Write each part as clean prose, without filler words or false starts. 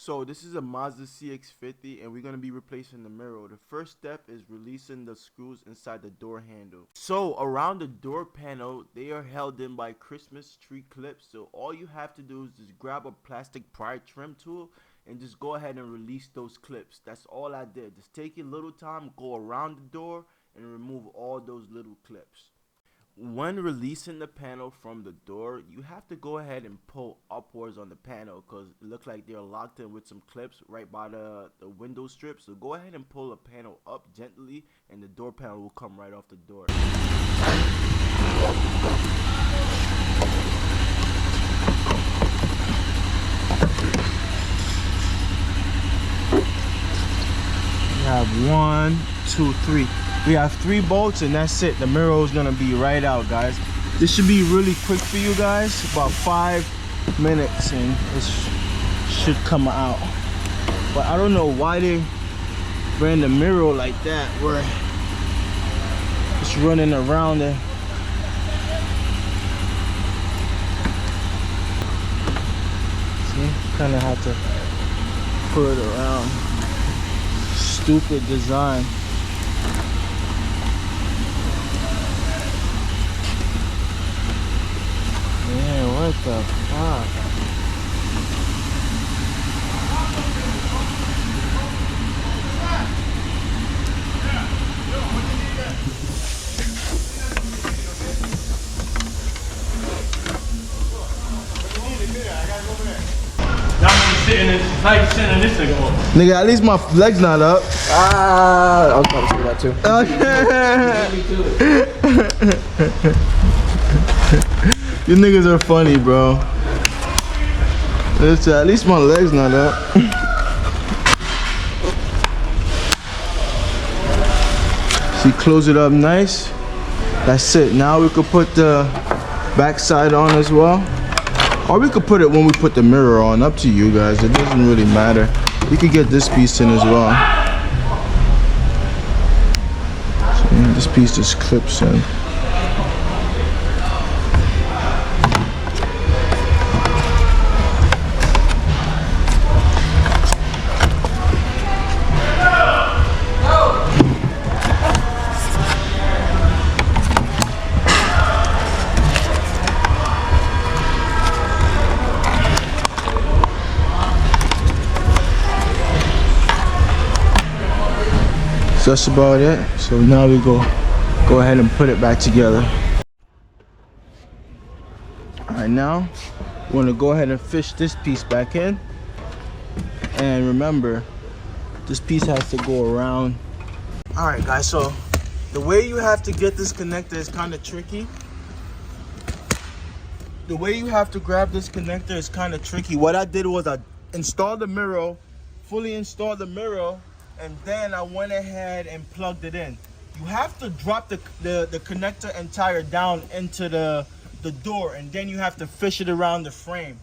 So this is a Mazda CX-50 and we're going to be replacing the mirror. The first step is releasing the screws inside the door handle. So around the door panel, they are held in by Christmas tree clips. So all you have to do is just grab a plastic pry trim tool and just go ahead and release those clips. That's all I did. Just take your little time, go around the door and remove all those little clips. When releasing the panel from the door, you have to go ahead and pull upwards on the panel because it looks like they're locked in with some clips right by the window strip. So go ahead and pull the panel up gently and the door panel will come right off the door. We have 1, 2, 3. We have 3 bolts and that's it. The mirror is gonna be right out, guys. This should be really quick for you guys, about 5 minutes and it should come out. But I don't know why they ran the mirror like that, where it's running around it. See, kind of have to put it around. Stupid design. Man, what the fuck? Nigga, at least my leg's not up. I was about to say that too. You niggas are funny, bro. At least my leg's not up. See, close it up nice. That's it. Now we could put the back side on as well. Or we could put it when we put the mirror on. Up to you guys. It doesn't really matter. You could get this piece in as well. See, this piece just clips in. So that's about it. So now we go ahead and put it back together. Alright, now we want to go ahead and fish this piece back in. And remember, this piece has to go around. Alright guys, so the way you have to get this connector is kind of tricky. The way you have to grab this connector is kind of tricky. What I did was I installed the mirror, fully installed the mirror, and then I went ahead and plugged it in. You have to drop the connector entire down into the door, and then you have to fish it around the frame.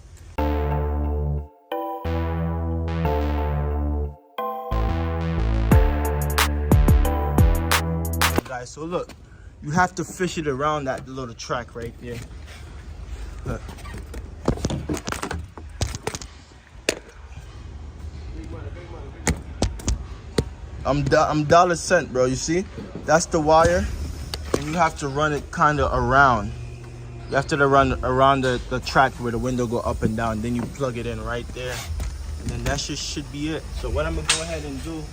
Guys, so look, you have to fish it around that little track right there. Look. I'm $1 bro. You see, that's the wire, and you have to run it kind of around. You have to run around the track where the window go up and down. Then you plug it in right there, and then that should be it. So what I'm gonna go ahead and do,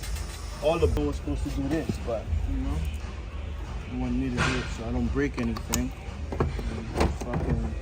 all the boys supposed to do this, but you know, you want me to do it so I don't break anything. Fucking.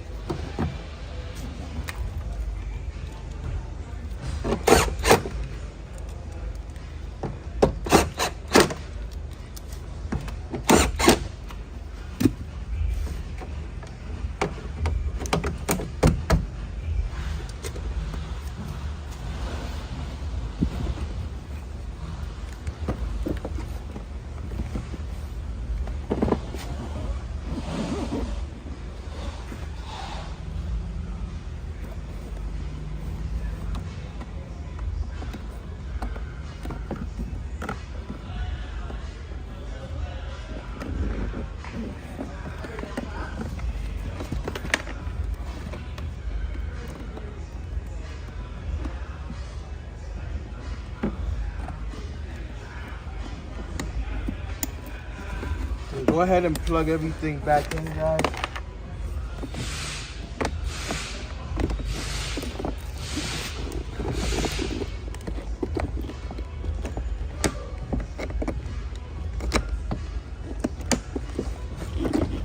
Go ahead and plug everything back in, guys.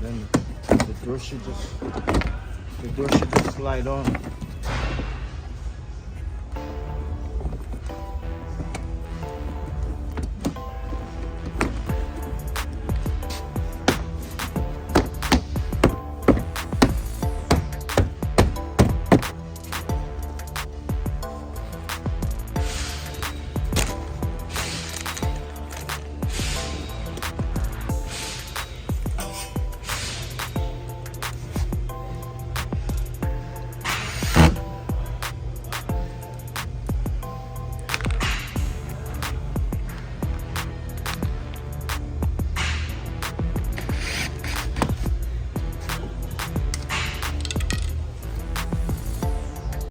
Then the door should just slide on.